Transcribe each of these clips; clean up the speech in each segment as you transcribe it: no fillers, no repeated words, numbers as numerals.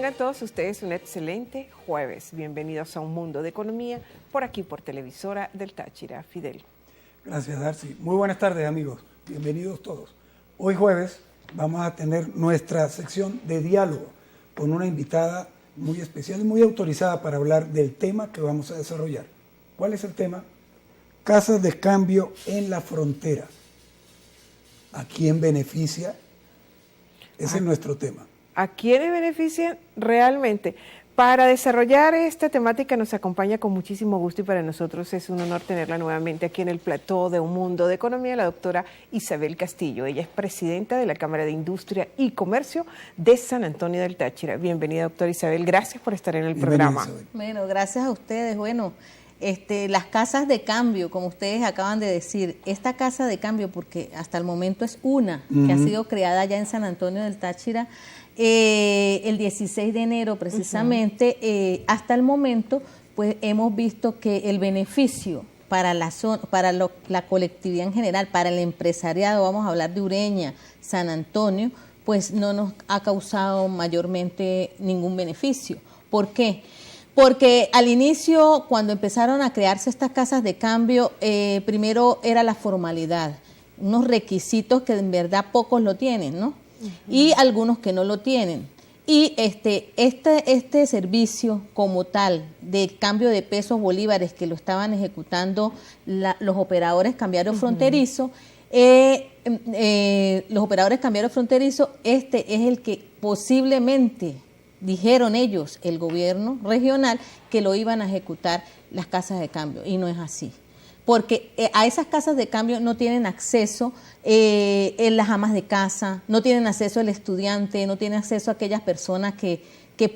tengan todos ustedes un excelente jueves. Bienvenidos a Un Mundo de Economía, por aquí por Televisora del Táchira. Fidel. Gracias, Darcy. Muy buenas tardes, amigos. Bienvenidos todos. Hoy jueves vamos a tener nuestra sección de diálogo con una invitada muy especial y muy autorizada para hablar del tema que vamos a desarrollar. ¿Cuál es el tema? Casas de cambio en la frontera. ¿A quién beneficia? Ese es nuestro tema. ¿A quiénes benefician realmente? Para desarrollar esta temática nos acompaña con muchísimo gusto y para nosotros es un honor tenerla nuevamente aquí en el plató de Un Mundo de Economía, la doctora Isabel Castillo. Ella es presidenta de la Cámara de Industria y Comercio de San Antonio del Táchira. Bienvenida, doctora Isabel. Gracias por estar en el programa. Isabel. Bueno, gracias a ustedes. Bueno, las casas de cambio, como ustedes acaban de decir, esta casa de cambio, porque hasta el momento es una que ha sido creada ya en San Antonio del Táchira, el 16 de enero precisamente, hasta el momento, pues hemos visto que el beneficio para la colectividad en general, para el empresariado, vamos a hablar de Ureña, San Antonio, pues no nos ha causado mayormente ningún beneficio. ¿Por qué? Porque al inicio, cuando empezaron a crearse estas casas de cambio, primero era la formalidad, unos requisitos que en verdad pocos lo tienen, ¿no? Y algunos que no lo tienen. Y este servicio como tal de cambio de pesos bolívares que lo estaban ejecutando los operadores cambiarios fronterizos, este es el que posiblemente, dijeron ellos, el gobierno regional, que lo iban a ejecutar las casas de cambio, y no es así. Porque a esas casas de cambio no tienen acceso las amas de casa, no tienen acceso el estudiante, no tienen acceso a aquellas personas que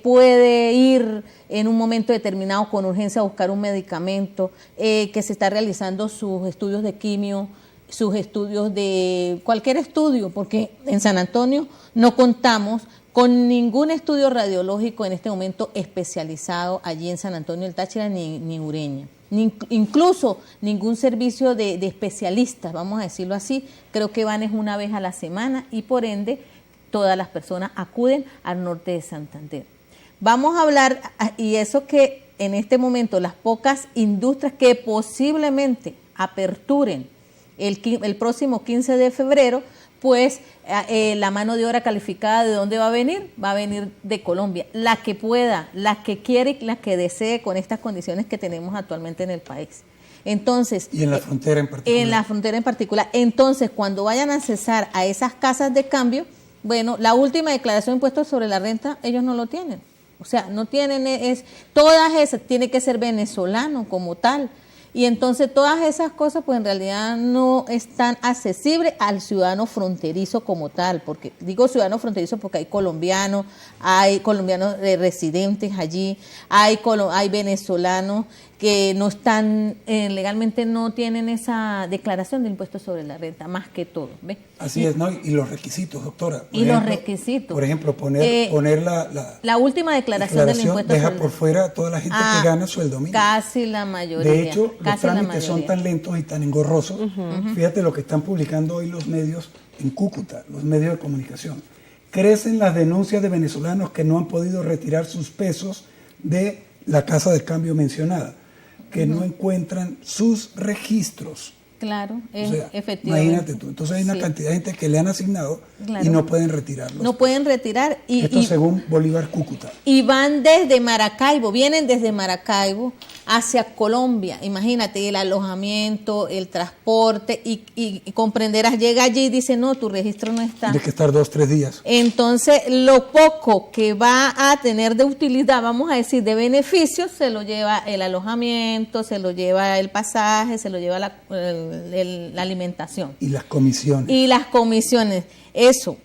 puede ir en un momento determinado con urgencia a buscar un medicamento, que se está realizando sus estudios de quimio, sus estudios de cualquier estudio, porque en San Antonio no contamos con ningún estudio radiológico en este momento especializado allí en San Antonio del Táchira ni Ureña. Incluso ningún servicio de especialistas, vamos a decirlo así, creo que van es una vez a la semana y por ende todas las personas acuden al norte de Santander. Vamos a hablar, y eso que en este momento las pocas industrias que posiblemente aperturen el próximo 15 de febrero, pues la mano de obra calificada, ¿de dónde va a venir? Va a venir de Colombia, la que pueda, la que quiere y la que desee con estas condiciones que tenemos actualmente en el país. Entonces, y en la frontera en particular. En la frontera en particular. Entonces, cuando vayan a accesar a esas casas de cambio, bueno, la última declaración de impuestos sobre la renta, ellos no lo tienen. O sea, no tienen, todas esas, tiene que ser venezolano como tal. Y entonces todas esas cosas pues en realidad no están accesibles al ciudadano fronterizo como tal, porque digo ciudadano fronterizo porque hay colombianos residentes allí, hay venezolanos que no están, legalmente no tienen esa declaración de impuestos sobre la renta, más que todo, ¿ves? Así es, ¿no? Y los requisitos, doctora. Los requisitos. Por ejemplo, poner la última declaración del impuesto deja por fuera a toda la gente que gana sueldo mínimo. Casi la mayoría. De hecho, los trámites son tan lentos y tan engorrosos. Fíjate lo que están publicando hoy los medios en Cúcuta, los medios de comunicación. Crecen las denuncias de venezolanos que no han podido retirar sus pesos de la casa de cambio mencionada, que no encuentran sus registros. Claro, efectivamente. Imagínate tú. Entonces hay una cantidad de gente que le han asignado y no pueden retirarlos. No pueden retirar. Esto según Bolívar Cúcuta. Y van desde Maracaibo, vienen desde Maracaibo hacia Colombia. Imagínate, el alojamiento, el transporte y comprenderás, llega allí y dice, no, tu registro no está. Tiene que estar 2-3 días. Entonces, lo poco que va a tener de utilidad, vamos a decir, de beneficios, se lo lleva el alojamiento, se lo lleva el pasaje, se lo lleva la alimentación. Y las comisiones. Eso.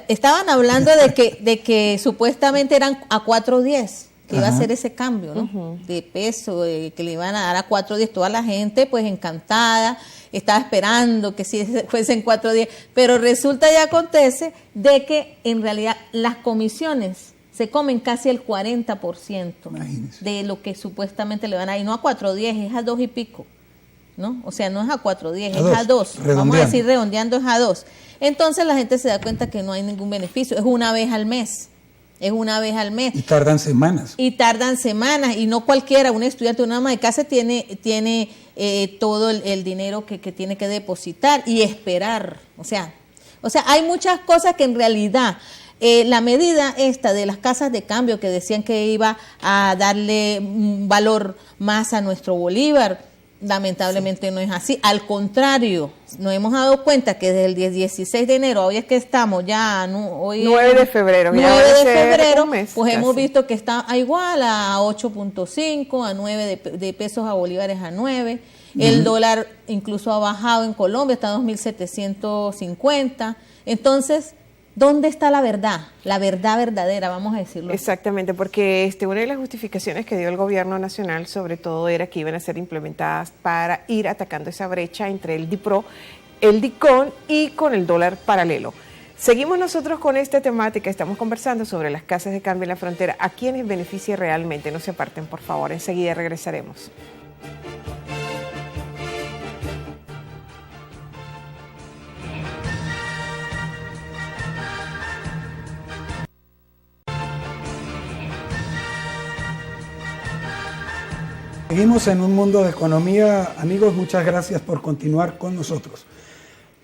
Estaban hablando de que supuestamente eran a 4.10, que iba a ser ese cambio, ¿no? De peso, que le iban a dar a 4.10. Toda la gente, pues encantada, estaba esperando que sí fuesen 4.10. Pero resulta y acontece de que en realidad las comisiones se comen casi el 40% de lo que supuestamente le van a ir. No a 4.10, es a 2 y pico. ¿No? O sea, no es a 4.10, es a 2. Vamos a decir, redondeando es a 2. Entonces la gente se da cuenta que no hay ningún beneficio, es una vez al mes. es una vez al mes. Y tardan semanas. Y no cualquiera, un estudiante, una ama de casa tiene todo el dinero que tiene que depositar y esperar. O sea, hay muchas cosas que en realidad la medida esta de las casas de cambio que decían que iba a darle un valor más a nuestro bolívar, lamentablemente no es así. Al contrario, nos hemos dado cuenta que desde el 16 de enero, hoy es que estamos ya, hoy 9 de febrero, 9 de febrero, mes, pues casi. hemos visto que está igual a 8.5, a 9 de pesos a bolívares a 9. El dólar incluso ha bajado en Colombia, está a 2.750. Entonces, ¿dónde está la verdad? La verdad verdadera, vamos a decirlo. Exactamente, porque una de las justificaciones que dio el gobierno nacional, sobre todo, era que iban a ser implementadas para ir atacando esa brecha entre el DIPRO, el DICON y con el dólar paralelo. Seguimos nosotros con esta temática, estamos conversando sobre las casas de cambio en la frontera. ¿A quiénes beneficia realmente? No se aparten, por favor, enseguida regresaremos. Seguimos en un mundo de economía. Amigos, muchas gracias por continuar con nosotros.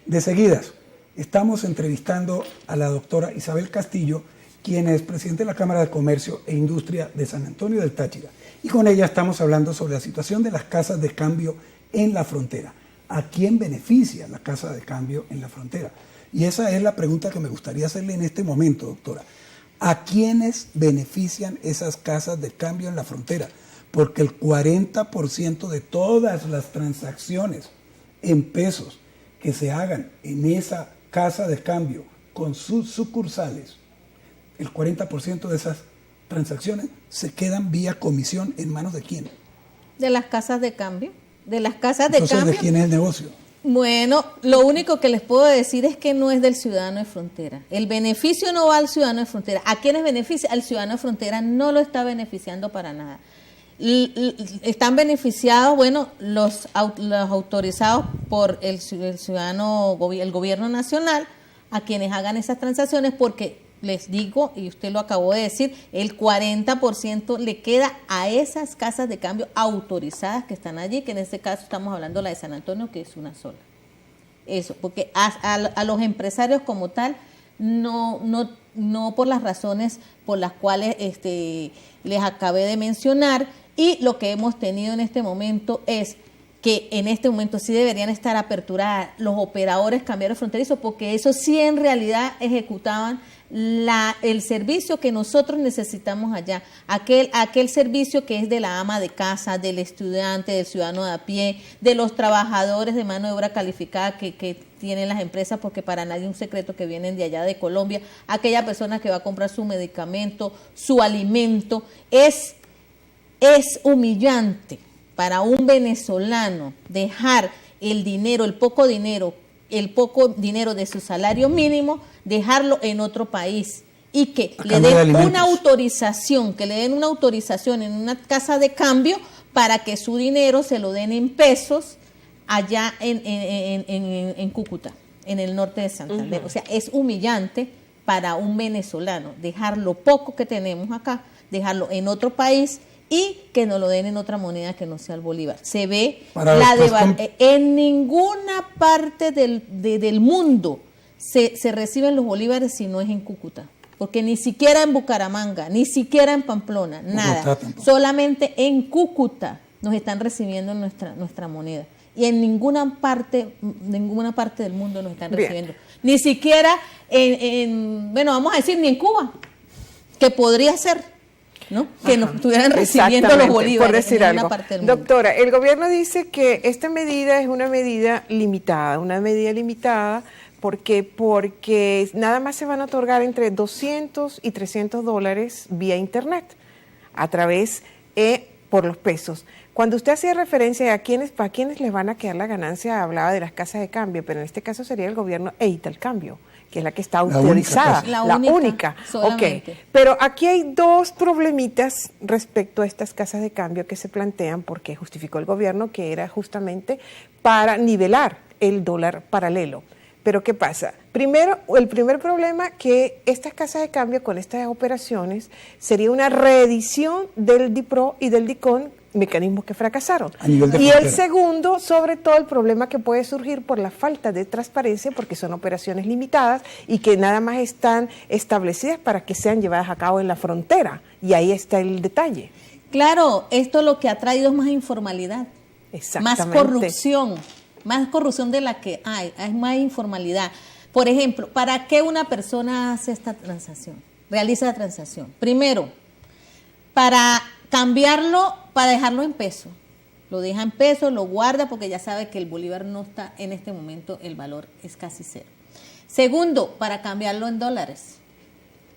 De seguidas, estamos entrevistando a la doctora Isabel Castillo, quien es presidente de la Cámara de Comercio e Industria de San Antonio del Táchira. Y con ella estamos hablando sobre la situación de las casas de cambio en la frontera. ¿A quién beneficia la casa de cambio en la frontera? Y esa es la pregunta que me gustaría hacerle en este momento, doctora. ¿A quiénes benefician esas casas de cambio en la frontera? Porque el 40% de todas las transacciones en pesos que se hagan en esa casa de cambio con sus sucursales, el 40% de esas transacciones se quedan vía comisión. ¿En manos de quién? De las casas de cambio. De las casas de Entonces, cambio. ¿de quién es el negocio? Bueno, lo único que les puedo decir es que no es del ciudadano de frontera. El beneficio no va al ciudadano de frontera. ¿A quiénes beneficia? Al ciudadano de frontera no lo está beneficiando para nada. Están beneficiados, bueno, los autorizados por el ciudadano, el gobierno nacional, a quienes hagan esas transacciones, porque les digo, y usted lo acabó de decir, el 40% le queda a esas casas de cambio autorizadas que están allí, que en este caso estamos hablando de la de San Antonio, que es una sola. Eso, porque a los empresarios como tal, no por las razones por las cuales les acabé de mencionar. Y lo que hemos tenido en este momento es que en este momento sí deberían estar aperturadas los operadores cambiarios fronterizos, porque eso sí en realidad ejecutaban el servicio que nosotros necesitamos allá, aquel servicio que es de la ama de casa, del estudiante, del ciudadano de a pie, de los trabajadores de mano de obra calificada que tienen las empresas, porque para nadie es un secreto que vienen de allá de Colombia, aquella persona que va a comprar su medicamento, su alimento. Es humillante para un venezolano dejar el poco dinero de su salario mínimo, dejarlo en otro país y que le den una autorización, en una casa de cambio para que su dinero se lo den en pesos allá en Cúcuta, en el norte de Santander. O sea, es humillante para un venezolano dejar lo poco que tenemos acá, dejarlo en otro país y que nos lo den en otra moneda que no sea el bolívar. Se ve en ninguna parte del mundo se reciben los bolívares si no es en Cúcuta, porque ni siquiera en Bucaramanga, ni siquiera en Pamplona, nada. Solamente en Cúcuta nos están recibiendo nuestra moneda. Y en ninguna parte del mundo nos están recibiendo. Ni siquiera bueno, vamos a decir, ni en Cuba, que podría ser, ¿no? Que nos estuvieran recibiendo los bolívares, por decir en algo. Parte del mundo. Doctora, el gobierno dice que esta medida es una medida limitada, porque nada más se van a otorgar entre $200 y $300 vía internet, a través por los pesos. Cuando usted hacía referencia a quiénes les van a quedar la ganancia, hablaba de las casas de cambio, pero en este caso sería el gobierno e Italcambio, que es la que está autorizada, la única. Okay. Pero aquí hay dos problemitas respecto a estas casas de cambio que se plantean, porque justificó el gobierno que era justamente para nivelar el dólar paralelo. Pero ¿qué pasa? Primero, el primer problema que estas casas de cambio con estas operaciones sería una reedición del DIPRO y del DICON, mecanismos que fracasaron. A nivel de Y el frontera. segundo, sobre todo el problema que puede surgir por la falta de transparencia, porque son operaciones limitadas y que nada más están establecidas para que sean llevadas a cabo en la frontera. Y ahí está el detalle. Claro, esto lo que ha traído es más informalidad, más corrupción de la que hay más informalidad. Por ejemplo, ¿para qué una persona hace esta transacción? Realiza la transacción. Primero, para cambiarlo, para dejarlo en peso. Lo deja en peso, lo guarda porque ya sabe que el bolívar no está en este momento, el valor es casi cero. Segundo, para cambiarlo en dólares,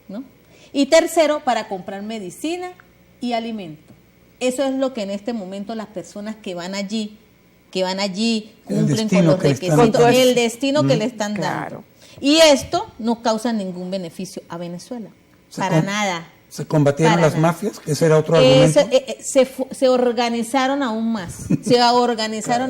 ¿no? Y tercero, para comprar medicina y alimento. Eso es lo que en este momento las personas que van allí cumplen con los requisitos, el destino que le están dando. Y esto no causa ningún beneficio a Venezuela, para nada. ¿Se combatieron las mafias? Que ese era otro argumento. Se organizaron aún más,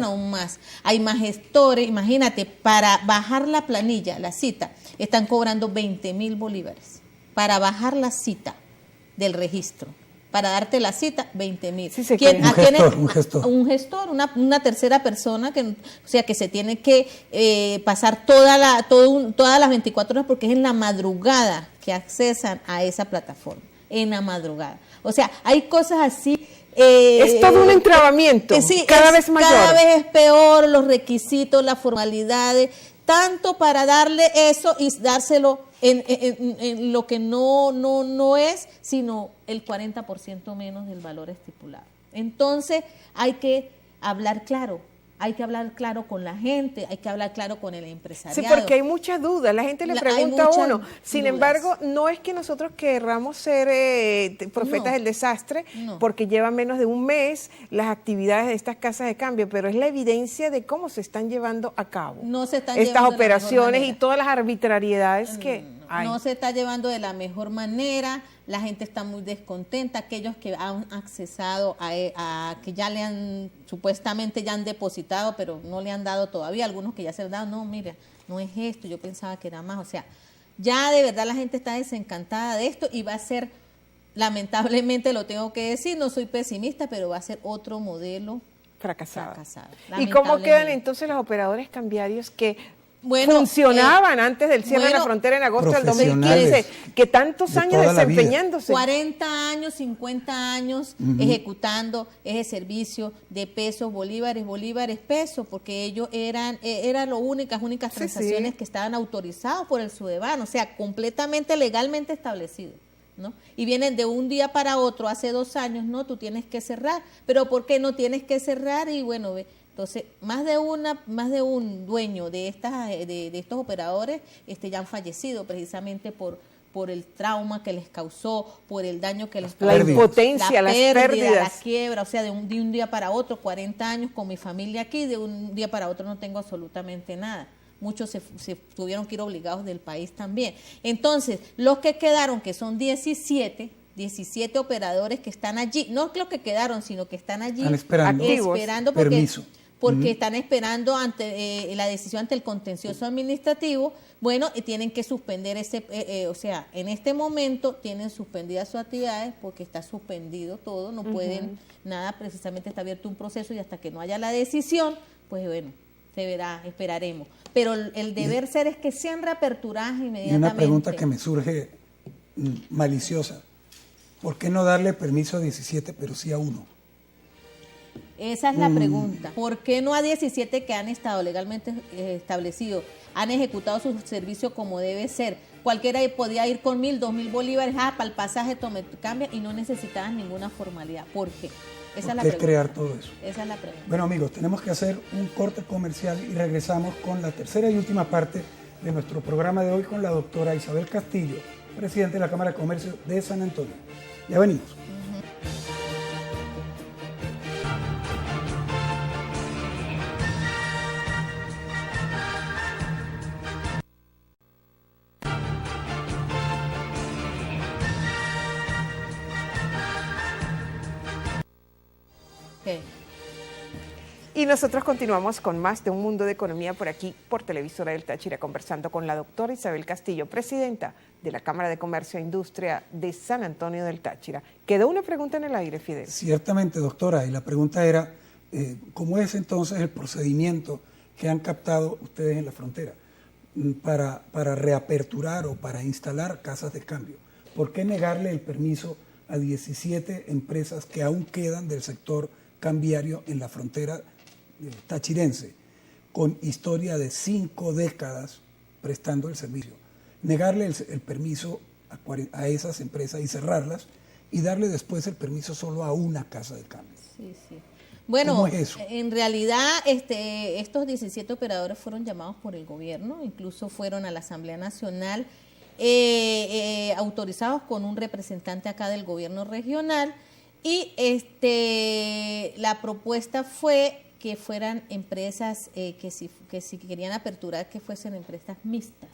aún más. Hay más gestores, imagínate, para bajar la planilla, la cita, están cobrando 20.000 bolívares. Para bajar la cita del registro. Para darte la cita, 20.000. Sí, un gestor, una tercera persona que se tiene que pasar todas las 24 horas porque es en la madrugada que accesan a esa plataforma, en la madrugada. O sea, hay cosas así. Es todo un entrabamiento, cada vez mayor. Cada vez es peor los requisitos, las formalidades, tanto para darle eso y dárselo en lo que no es, sino el 40% menos del valor estipulado. Entonces hay que hablar claro con la gente, hay que hablar claro con el empresariado. Sí, porque hay muchas dudas, la gente le pregunta a uno. Sin embargo, no es que nosotros querramos ser profetas del desastre, porque lleva menos de un mes las actividades de estas casas de cambio, pero es la evidencia de cómo se están llevando a cabo estas operaciones y todas las arbitrariedades que hay. No se está llevando de la mejor manera, la gente está muy descontenta, aquellos que han accesado a que ya le han, supuestamente ya han depositado, pero no le han dado todavía, algunos que ya se han dado, no, mira, no es esto, yo pensaba que era más, o sea, ya de verdad la gente está desencantada de esto y va a ser, lamentablemente lo tengo que decir, no soy pesimista, pero va a ser otro modelo fracasado. ¿Y cómo quedan entonces los operadores cambiarios que funcionaban antes del cierre de la frontera en agosto del 2015, que tantos años desempeñándose? 40 años, 50 años ejecutando ese servicio de pesos, bolívares, pesos, porque ellos eran las únicas transacciones que estaban autorizadas por el SUDEBAN, o sea, completamente legalmente establecido, ¿no? Y vienen de un día para otro, hace 2 años, no, tú tienes que cerrar, pero ¿por qué no tienes que cerrar? Y bueno, entonces, más de un dueño de estos operadores ya han fallecido precisamente por el trauma que les causó, por el daño que les causó. La impotencia, las pérdidas. La quiebra, o sea, de un día para otro, 40 años con mi familia aquí, de un día para otro no tengo absolutamente nada. Muchos se tuvieron que ir obligados del país también. Entonces, los que quedaron, que son 17 operadores que están allí, no los que quedaron, sino que están allí esperando porque están esperando ante la decisión ante el contencioso administrativo, bueno, tienen que suspender o sea, en este momento tienen suspendidas sus actividades porque está suspendido todo, no pueden nada, precisamente está abierto un proceso y hasta que no haya la decisión, pues bueno, se verá, esperaremos. Pero el deber ser es que sean reaperturadas inmediatamente. Y una pregunta que me surge maliciosa, ¿por qué no darle permiso a 17 pero sí a 1? Esa es la pregunta. ¿Por qué no a 17 que han estado legalmente establecidos, han ejecutado su servicio como debe ser? Cualquiera podía ir con 1.000, 2.000 bolívares, para el pasaje, cambia y no necesitaban ninguna formalidad. ¿Por qué? Esa es la pregunta. Crear todo eso. Esa es la pregunta. Bueno, amigos, tenemos que hacer un corte comercial y regresamos con la tercera y última parte de nuestro programa de hoy con la doctora Isabel Castillo, presidente de la Cámara de Comercio de San Antonio. Ya venimos. Y nosotros continuamos con más de Un Mundo de Economía por aquí, por Televisora del Táchira, conversando con la doctora Isabel Castillo, presidenta de la Cámara de Comercio e Industria de San Antonio del Táchira. Quedó una pregunta en el aire, Fidel. Ciertamente, doctora, y la pregunta era, ¿cómo es entonces el procedimiento que han captado ustedes en la frontera para reaperturar o para instalar casas de cambio? ¿Por qué negarle el permiso a 17 empresas que aún quedan del sector cambiario en la frontera tachirense, con historia de 5 décadas prestando el servicio? Negarle el permiso a esas empresas y cerrarlas y darle después el permiso solo a una casa de cambio. Sí, sí. Bueno, ¿cómo es eso? En realidad estos 17 operadores fueron llamados por el gobierno, incluso fueron a la Asamblea Nacional autorizados con un representante acá del gobierno regional y la propuesta fue que fueran empresas que si querían aperturar, que fuesen empresas mixtas.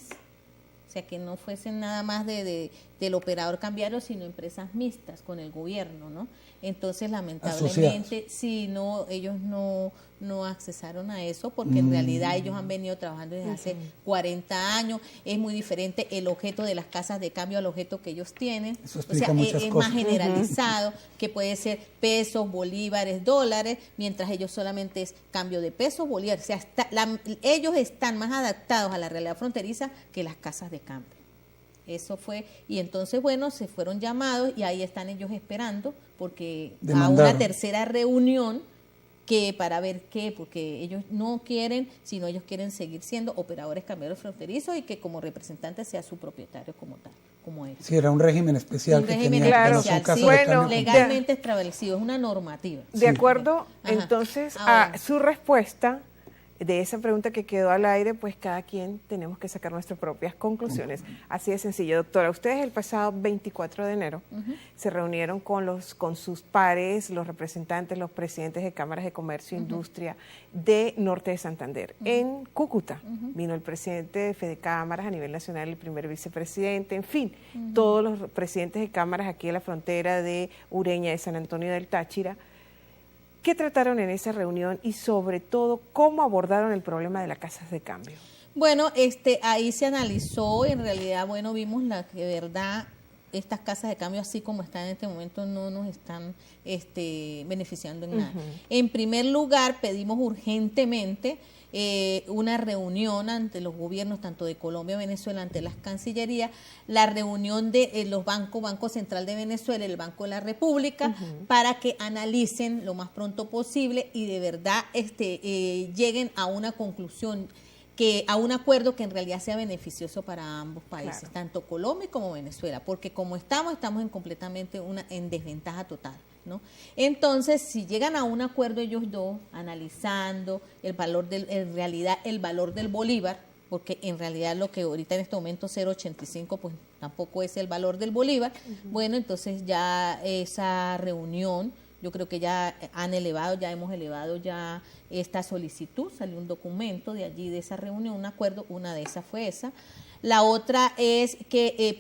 O sea, que no fuesen nada más del operador cambiario, sino empresas mixtas con el gobierno, ¿no? Entonces, lamentablemente, sí, no, ellos no accesaron a eso, porque en realidad ellos han venido trabajando desde hace 40 años. Es muy diferente el objeto de las casas de cambio al objeto que ellos tienen. Eso explica muchas es cosas. más generalizado, que puede ser pesos, bolívares, dólares, mientras ellos solamente es cambio de pesos, bolívares. O sea, ellos están más adaptados a la realidad fronteriza que las casas de cambio. Eso fue, y entonces, bueno, se fueron llamados y ahí están ellos esperando, porque Demandaron. a una tercera reunión que para ver qué, porque ellos no quieren, sino ellos quieren seguir siendo operadores cambiarios fronterizos y que como representante sea su propietario como tal, como ellos. Sí, era un régimen especial. Un que régimen tenía, que no especial, son casas sí, de bueno, cambio legalmente establecido, es una normativa. De acuerdo, Ajá. entonces, Ahora. a su respuesta de esa pregunta que quedó al aire, pues cada quien tenemos que sacar nuestras propias conclusiones. Así de sencillo, doctora. Ustedes el pasado 24 de enero se reunieron con sus pares, los representantes, los presidentes de cámaras de comercio e industria de Norte de Santander. En Cúcuta vino el presidente de Fedecámaras a nivel nacional, el primer vicepresidente, en fin, todos los presidentes de cámaras aquí en la frontera de Ureña, de San Antonio del Táchira. ¿Qué trataron en esa reunión y sobre todo cómo abordaron el problema de las casas de cambio? Bueno, ahí se analizó, en realidad, bueno, vimos que de verdad estas casas de cambio, así como están en este momento, no nos están beneficiando en nada. En primer lugar, pedimos urgentemente una reunión ante los gobiernos tanto de Colombia y Venezuela, ante las cancillerías, la reunión de los bancos, Banco Central de Venezuela y el Banco de la República, para que analicen lo más pronto posible y de verdad lleguen a una conclusión, a un acuerdo que en realidad sea beneficioso para ambos países, claro, tanto Colombia como Venezuela, porque como estamos completamente en desventaja total, ¿no? Entonces, si llegan a un acuerdo ellos dos, analizando el valor en realidad el valor del bolívar, porque en realidad lo que ahorita en este momento 0.85 pues tampoco es el valor del bolívar, bueno, entonces ya esa reunión, yo creo que ya hemos elevado ya esta solicitud, salió un documento de allí, de esa reunión, un acuerdo, una de esas fue esa. La otra es que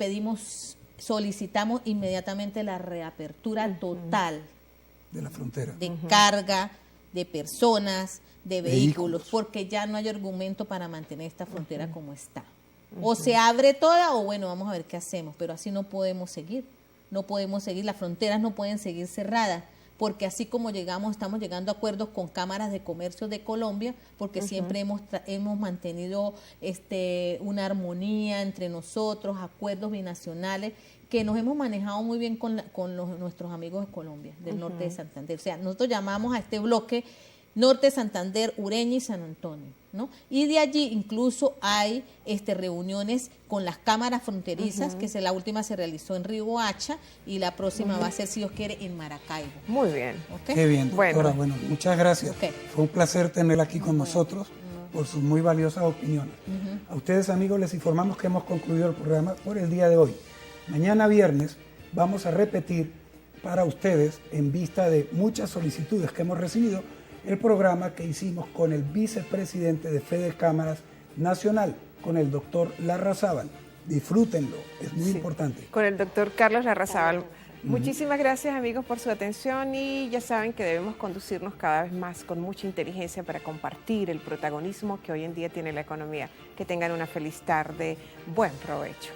solicitamos inmediatamente la reapertura total de la frontera, de carga, de personas, de vehículos, porque ya no hay argumento para mantener esta frontera como está. O se abre toda o bueno, vamos a ver qué hacemos, pero así no podemos seguir. No podemos seguir, las fronteras no pueden seguir cerradas, porque así como estamos llegando a acuerdos con cámaras de comercio de Colombia, porque siempre hemos mantenido una armonía entre nosotros, acuerdos binacionales, que nos hemos manejado muy bien con nuestros amigos de Colombia, del norte de Santander. O sea, nosotros llamamos a este bloque Norte de Santander, Ureña y San Antonio, ¿no? Y de allí incluso hay reuniones con las cámaras fronterizas, que la última se realizó en Riohacha y la próxima va a ser, si Dios quiere, en Maracaibo. Muy bien. ¿Okay? Qué bien, doctora. Bueno, muchas gracias. Okay. Fue un placer tenerla aquí con nosotros por sus muy valiosas opiniones. A ustedes, amigos, les informamos que hemos concluido el programa por el día de hoy. Mañana viernes vamos a repetir para ustedes, en vista de muchas solicitudes que hemos recibido, el programa que hicimos con el vicepresidente de Fedecámaras Nacional, con el doctor Larrazábal. Disfrútenlo, es muy importante. Con el doctor Carlos Larrazábal. Muchísimas gracias, amigos, por su atención, y ya saben que debemos conducirnos cada vez más con mucha inteligencia para compartir el protagonismo que hoy en día tiene la economía. Que tengan una feliz tarde. Buen provecho.